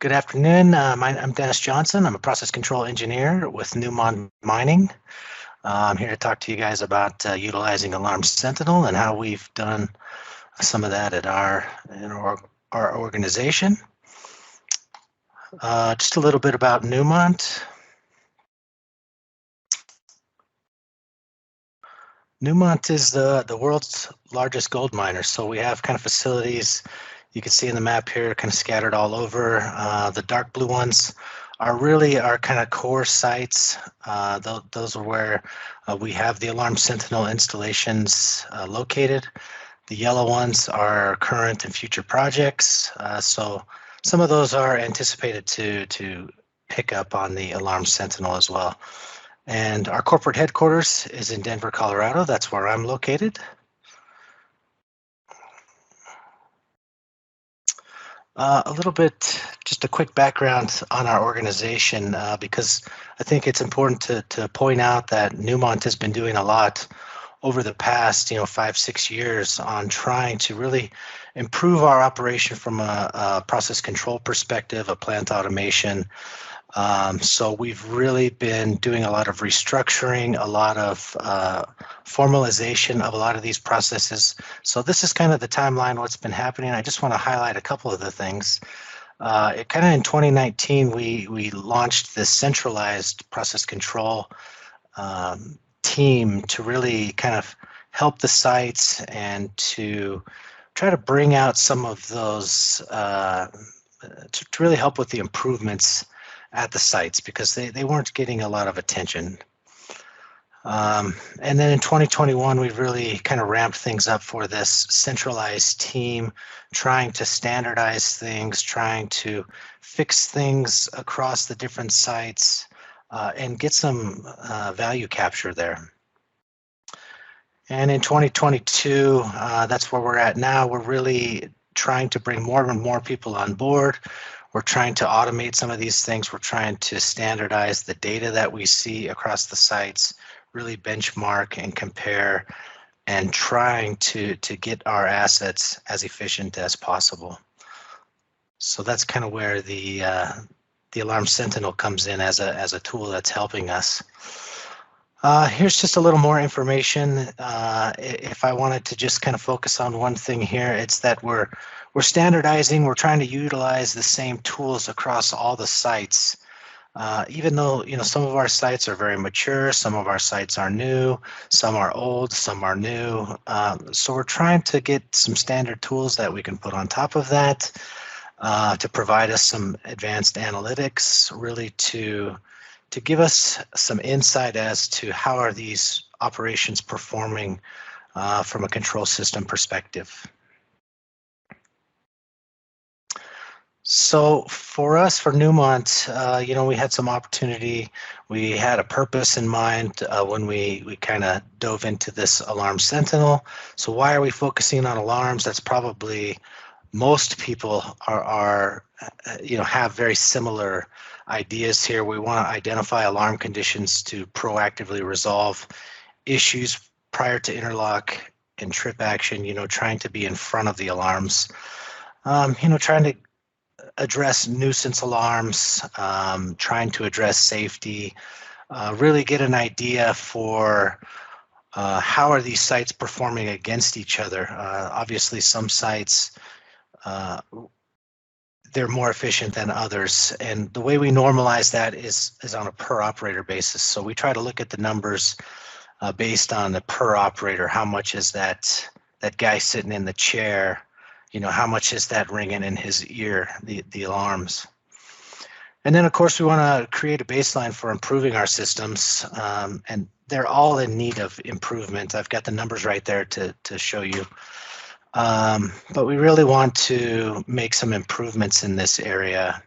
Good afternoon. I'm Dennis Johnson. I'm a process control engineer with Newmont Mining. I'm here to talk to you guys about utilizing Alarm Sentinel and how we've done some of that at our organization. Just a little bit about Newmont. Newmont is the world's largest gold miner, so we have kind of facilities you can see in the map here kind of scattered all over. The dark blue ones are really our kind of core sites. Those are where we have the Alarm Sentinel installations located. The yellow ones are current and future projects. So some of those are anticipated to pick up on the Alarm Sentinel as well. And our corporate headquarters is in Denver, Colorado. That's where I'm located. A little bit, just a quick background on our organization, because I think it's important to point out that Newmont has been doing a lot over the past, 5-6 years on trying to really improve our operation from a process control perspective, a plant automation. So we've really been doing a lot of restructuring, a lot of formalization of a lot of these processes. So this is kind of the timeline, what's been happening. I just want to highlight a couple of the things. It kind of in 2019, we launched this centralized process control team to really kind of help the sites and to try to bring out some of those, to really help with the improvements at the sites because they weren't getting a lot of attention. And then in 2021, we really kind of ramped things up for this centralized team, trying to standardize things, trying to fix things across the different sites and get some value capture there. And in 2022, that's where we're at now. We're really trying to bring more and more people on board. We're trying to automate some of these things. We're trying to standardize the data that we see across the sites, really benchmark and compare, and trying to get our assets as efficient as possible. So that's kind of where the Alarm Sentinel comes in as a tool that's helping us. Here's just a little more information. If I wanted to just kind of focus on one thing here, it's that we're standardizing, we're trying to utilize the same tools across all the sites. Even though, some of our sites are very mature, some of our sites are new, some are old, some are new. So we're trying to get some standard tools that we can put on top of that to provide us some advanced analytics, really to give us some insight as to how are these operations performing from a control system perspective. So for us, for Newmont, we had some opportunity. We had a purpose in mind when we kind of dove into this Alarm Sentinel. So why are we focusing on alarms? That's probably most people are have very similar ideas here. We want to identify alarm conditions to proactively resolve issues prior to interlock and trip action, trying to be in front of the alarms, trying to address nuisance alarms, trying to address safety, really get an idea for how are these sites performing against each other. Obviously, some sites, they're more efficient than others. And the way we normalize that is on a per operator basis. So we try to look at the numbers based on the per operator. How much is that guy sitting in the chair? How much is that ringing in his ear, the alarms? And then, of course, we want to create a baseline for improving our systems, and they're all in need of improvement. I've got the numbers right there to show you. But we really want to make some improvements in this area.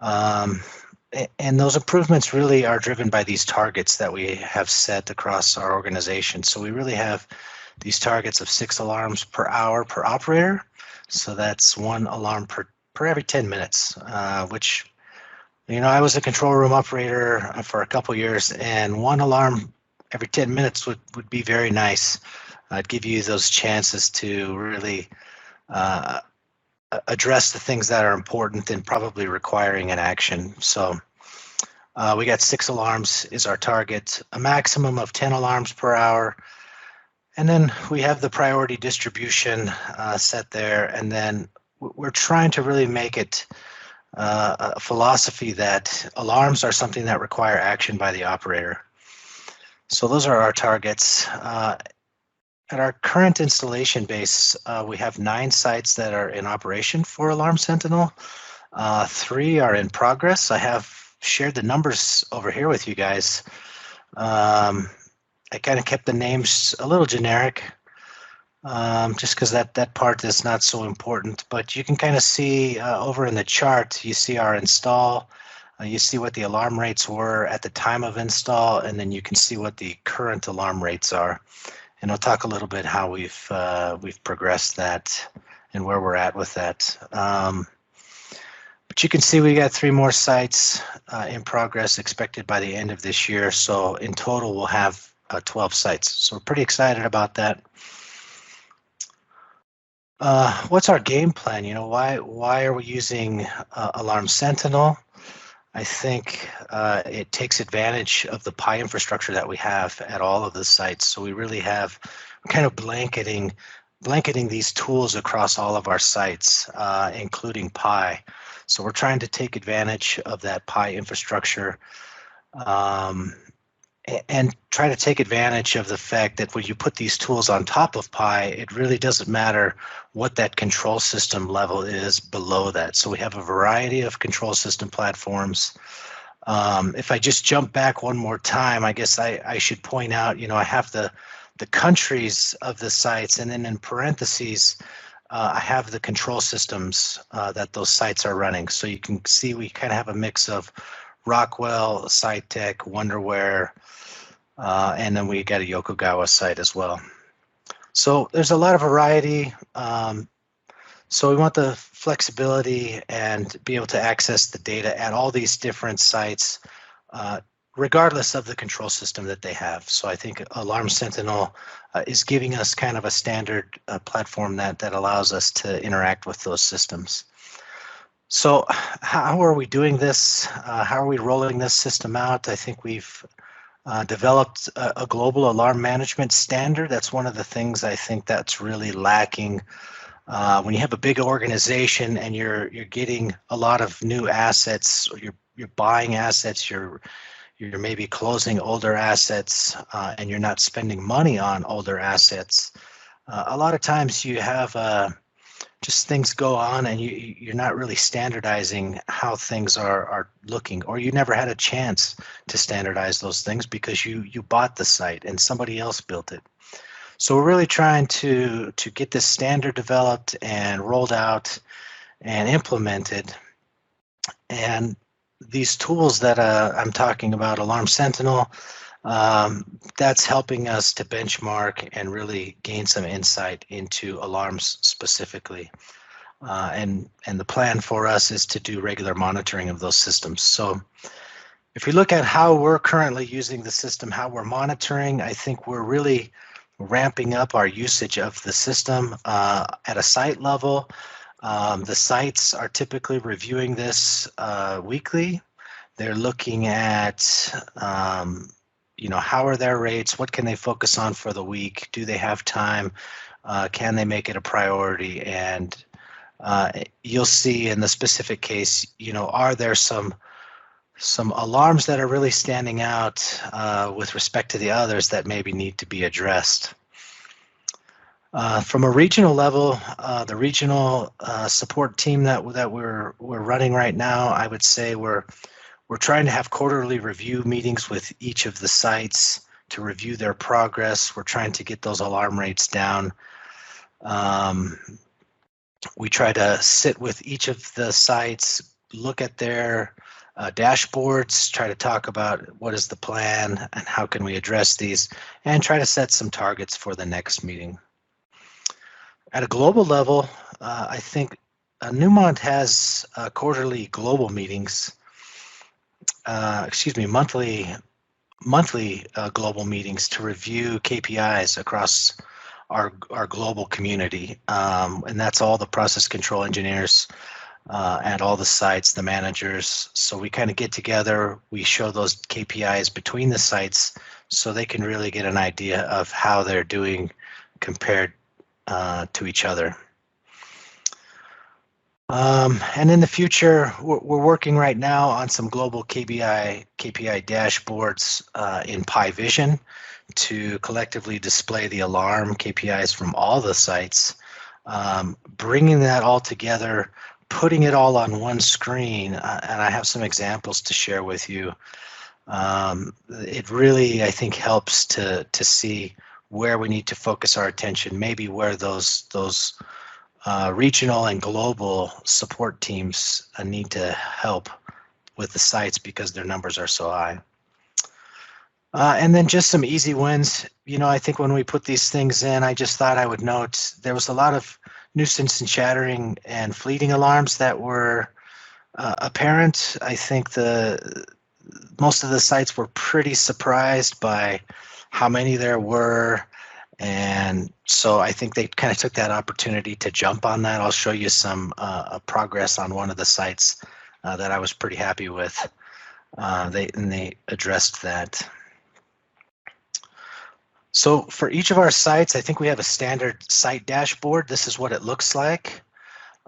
And those improvements really are driven by these targets that we have set across our organization. So we really have these targets of 6 alarms per hour per operator. So that's 1 alarm per every 10 minutes, which, I was a control room operator for a couple years, and 1 alarm every 10 minutes would be very nice. I'd give you those chances to really address the things that are important and probably requiring an action. So we got 6 alarms is our target, a maximum of 10 alarms per hour. And then we have the priority distribution set there. And then we're trying to really make it a philosophy that alarms are something that require action by the operator. So those are our targets. At our current installation base, we have 9 sites that are in operation for Alarm Sentinel. 3 are in progress. I have shared the numbers over here with you guys. I kind of kept the names a little generic, just because that part is not so important. But you can kind of see over in the chart, you see our install. You see what the alarm rates were at the time of install, and then you can see what the current alarm rates are. And I'll talk a little bit how we've progressed that and where we're at with that. But you can see we got 3 more sites in progress expected by the end of this year. So in total, we'll have 12 sites. So we're pretty excited about that. What's our game plan? You know, why are we using Alarm Sentinel? I think it takes advantage of the Pi infrastructure that we have at all of the sites. So we really have kind of blanketing these tools across all of our sites, including Pi. So we're trying to take advantage of that Pi infrastructure and try to take advantage of the fact that when you put these tools on top of Pi, it really doesn't matter what that control system level is below that. So we have a variety of control system platforms. If I just jump back one more time, I guess I should point out, you know, I have the countries of the sites, and then in parentheses, I have the control systems that those sites are running. So you can see we kind of have a mix of Rockwell, SciTech, Wonderware, and then we got a Yokogawa site as well. So there's a lot of variety. So we want the flexibility and be able to access the data at all these different sites, regardless of the control system that they have. So I think Alarm Sentinel is giving us kind of a standard platform that allows us to interact with those systems. So how are we doing this? How are we rolling this system out? I think we've developed a global alarm management standard. That's one of the things I think that's really lacking. When you have a big organization and you're getting a lot of new assets, or you're buying assets, you're maybe closing older assets, and you're not spending money on older assets. A lot of times you have just things go on and you're not really standardizing how things are looking, or you never had a chance to standardize those things because you bought the site and somebody else built it. So we're really trying to get this standard developed and rolled out and implemented. And these tools that I'm talking about, Alarm Sentinel, that's helping us to benchmark and really gain some insight into alarms specifically. And the plan for us is to do regular monitoring of those systems. So if we look at how we're currently using the system, how we're monitoring, I think we're really ramping up our usage of the system at a site level. The sites are typically reviewing this weekly. They're looking at you know, how are their rates? What can they focus on for the week? Do they have time? Can they make it a priority? And you'll see in the specific case, you know, are there some alarms that are really standing out with respect to the others that maybe need to be addressed? From a regional level, the regional support team that we're running right now, I would say we're trying to have quarterly review meetings with each of the sites to review their progress. We're trying to get those alarm rates down. We try to sit with each of the sites, look at their dashboards, try to talk about what is the plan and how can we address these, and try to set some targets for the next meeting. At a global level, I think Newmont has quarterly global meetings. Monthly global meetings to review KPIs across our global community, and that's all the process control engineers at all the sites, the managers. So we kind of get together, we show those KPIs between the sites so they can really get an idea of how they're doing compared to each other. And in the future, we're working right now on some global KPI dashboards in PyVision to collectively display the alarm KPIs from all the sites, bringing that all together, putting it all on one screen, and I have some examples to share with you. It really, I think, helps to see where we need to focus our attention, maybe where those regional and global support teams need to help with the sites because their numbers are so high. And then just some easy wins. You know, I think when we put these things in, I just thought I would note there was a lot of nuisance and shattering and fleeting alarms that were apparent. I think most of the sites were pretty surprised by how many there were. And so I think they kind of took that opportunity to jump on that. I'll show you some progress on one of the sites that I was pretty happy with. They addressed that. So for each of our sites, I think we have a standard site dashboard. This is what it looks like.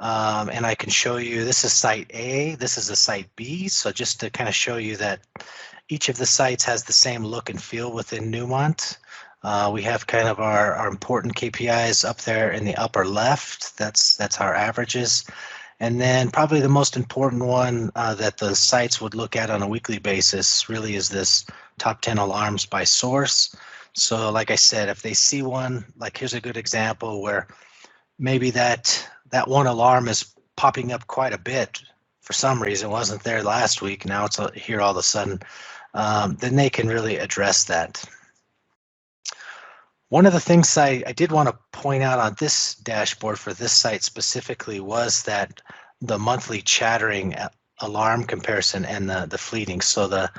And I can show you, this is site A, this is a site B. So just to kind of show you that each of the sites has the same look and feel within Newmont. We have kind of our important KPIs up there in the upper left. That's our averages. And then probably the most important one that the sites would look at on a weekly basis really is this top 10 alarms by source. So like I said, if they see one, like here's a good example where maybe that one alarm is popping up quite a bit for some reason, it wasn't there last week, now it's here all of a sudden, then they can really address that. One of the things I did want to point out on this dashboard for this site specifically was that the monthly chattering alarm comparison and the fleeting. So the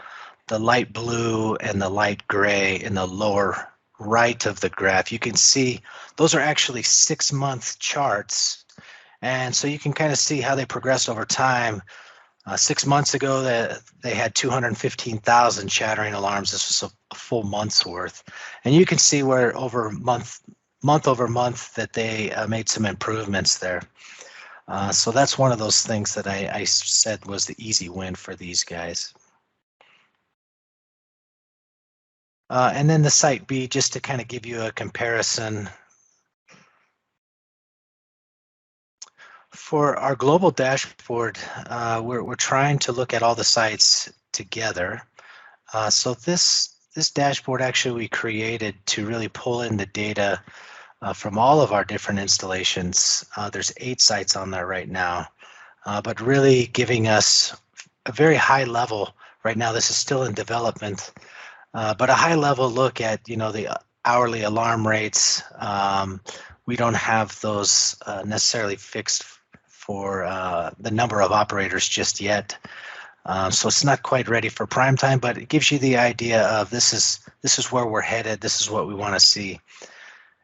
light blue and the light gray in the lower right of the graph, you can see those are actually 6-month charts. And so you can kind of see how they progressed over time. 6 months ago, they had 215,000 chattering alarms. This was a full month's worth. And you can see where over month over month that they made some improvements there. So that's one of those things that I said was the easy win for these guys. And then the site B, just to kind of give you a comparison. For our global dashboard, we're trying to look at all the sites together. So this dashboard actually we created to really pull in the data from all of our different installations. There's 8 sites on there right now, but really giving us a very high level. Right now, this is still in development, but a high level look at, you know, the hourly alarm rates. We don't have those necessarily fixed for the number of operators just yet. So it's not quite ready for prime time, but it gives you the idea of this is where we're headed. This is what we want to see.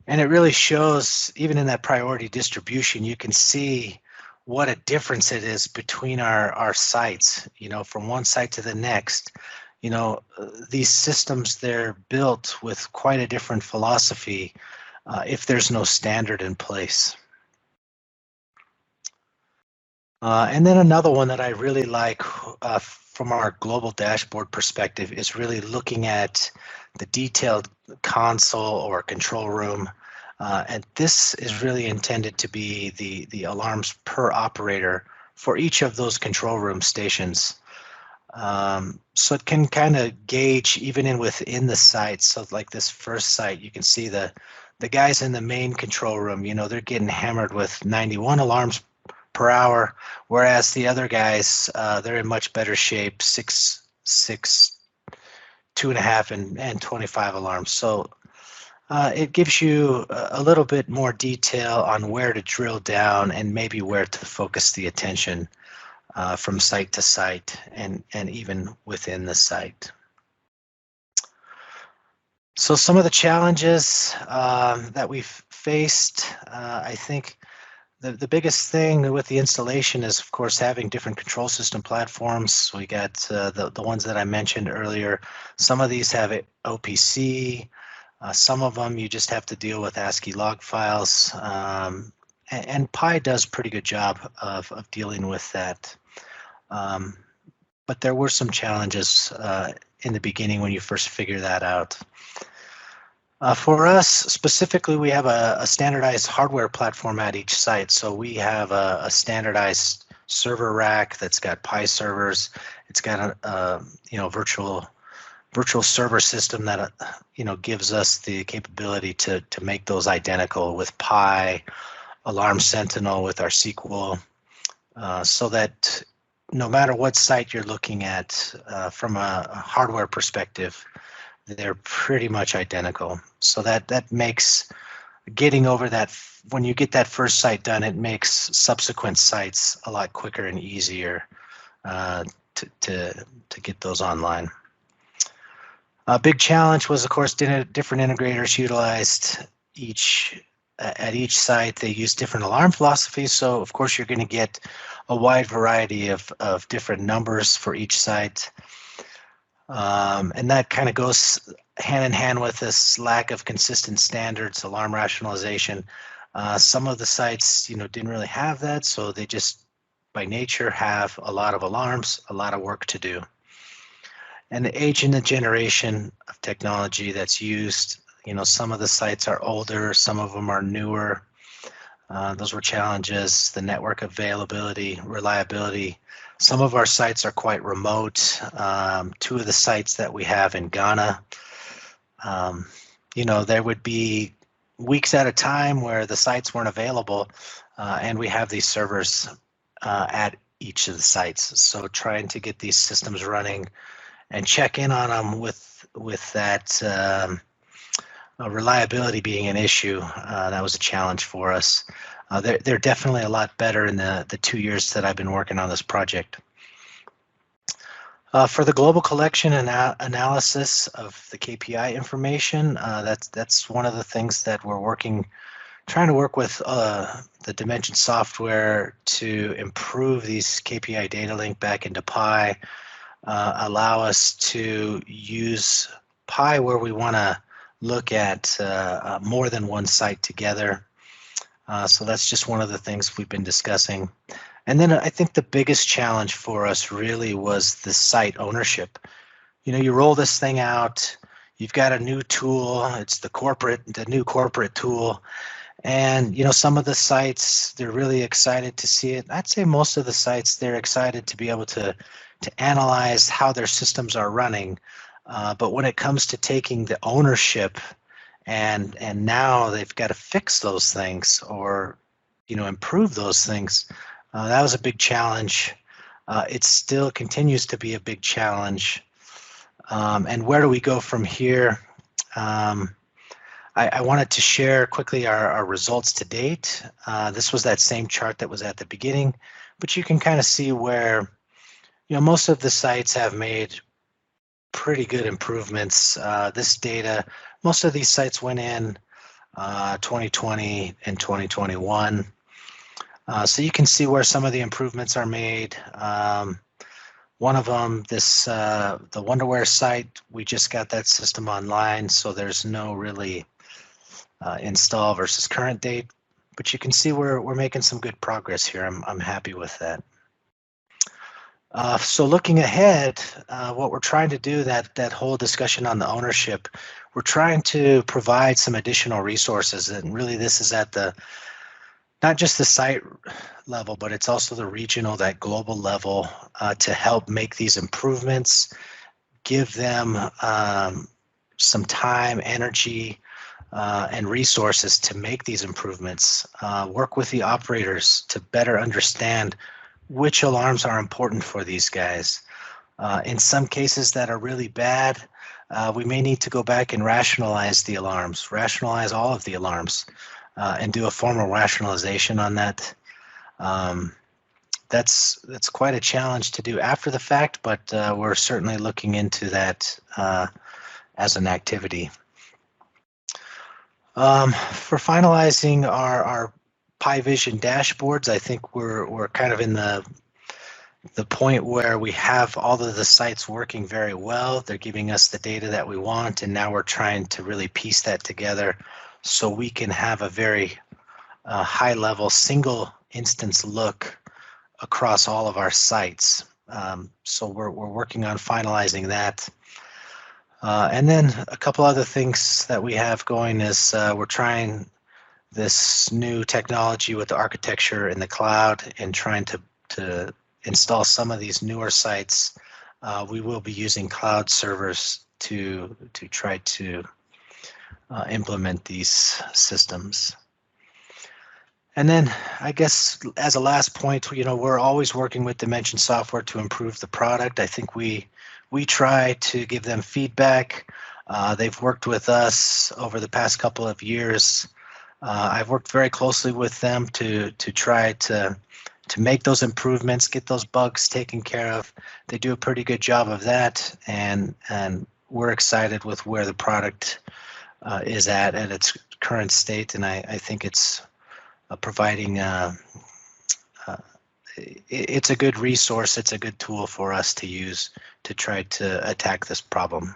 And it really shows, even in that priority distribution, you can see what a difference it is between our sites, you know, from one site to the next. You know, these systems, they're built with quite a different philosophy if there's no standard in place. And then another one that I really like from our global dashboard perspective is really looking at the detailed console or control room. And this is really intended to be the alarms per operator for each of those control room stations. So it can kind of gauge even within the site. So like this first site, you can see the guys in the main control room, you know, they're getting hammered with 91 alarms per hour, whereas the other guys, they're in much better shape, 6, 2.5, and 25 alarms. So it gives you a little bit more detail on where to drill down and maybe where to focus the attention from site to site and even within the site. So some of the challenges that we've faced, I think the biggest thing with the installation is, of course, having different control system platforms. We got the ones that I mentioned earlier. Some of these have OPC. Some of them you just have to deal with ASCII log files. And Pi does a pretty good job of dealing with that. But there were some challenges in the beginning when you first figure that out. For us specifically, we have a standardized hardware platform at each site. So we have a standardized server rack that's got Pi servers. It's got a virtual server system that gives us the capability to make those identical with Pi, Alarm Sentinel with our SQL, so that no matter what site you're looking at from a hardware perspective, they're pretty much identical. So that makes getting over that, when you get that first site done, it makes subsequent sites a lot quicker and easier to get those online. A big challenge was, of course, different integrators utilized at each site. They use different alarm philosophies, so of course you're going to get a wide variety of different numbers for each site. And that kind of goes hand in hand with this lack of consistent standards, alarm rationalization. Some of the sites, didn't really have that, so they just, by nature, have a lot of alarms, a lot of work to do. And the age and the generation of technology that's used, some of the sites are older, some of them are newer. Those were challenges. The network availability, reliability. Some of our sites are quite remote. 2 of the sites that we have in Ghana, there would be weeks at a time where the sites weren't available, and we have these servers at each of the sites. So trying to get these systems running and check in on them with that reliability being an issue, that was a challenge for us. They're definitely a lot better in the 2 years that I've been working on this project. For the global collection and analysis of the KPI information, that's one of the things that we're trying to work with the Dimension software to improve these KPI data link back into Pi, allow us to use Pi where we want to look at more than one site together. So that's just one of the things we've been discussing. And then I think the biggest challenge for us really was the site ownership. You roll this thing out, you've got a new tool, it's the new corporate tool. And, some of the sites, they're really excited to see it. I'd say most of the sites, they're excited to be able to analyze how their systems are running. But when it comes to taking the ownership and now they've got to fix those things or, improve those things, that was a big challenge. It still continues to be a big challenge. And where do we go from here? I wanted to share quickly our results to date. This was that same chart that was at the beginning, but you can kind of see where, most of the sites have made pretty good improvements. This data, most of these sites went in 2020 and 2021. So you can see where some of the improvements are made. One of them, the Wonderware site, we just got that system online, so there's no really install versus current date, but you can see we're making some good progress here. I'm happy with that. So looking ahead, what we're trying to do, that whole discussion on the ownership, we're trying to provide some additional resources, and really this is at not just the site level, but it's also the regional, that global level, to help make these improvements, give them some time, energy, and resources to make these improvements, work with the operators to better understand which alarms are important for these guys. In some cases that are really bad, we may need to go back and rationalize the alarms, rationalize all of the alarms, and do a formal rationalization on that. That's quite a challenge to do after the fact, but we're certainly looking into that as an activity. For finalizing our Pi Vision dashboards, I think we're kind of in the point where we have all of the sites working very well. They're giving us the data that we want, and now we're trying to really piece that together so we can have a very high-level single instance look across all of our sites. So we're working on finalizing that. And then a couple other things that we have going is we're trying this new technology with the architecture in the cloud and trying to install some of these newer sites. We will be using cloud servers to try to implement these systems. And then I guess as a last point, we're always working with Dimension Software to improve the product. I think we try to give them feedback. They've worked with us over the past couple of years. I've worked very closely with them to try to make those improvements, get those bugs taken care of. They do a pretty good job of that, and we're excited with where the product is at its current state, and I think it's providing it's a good resource, it's a good tool for us to use to try to attack this problem.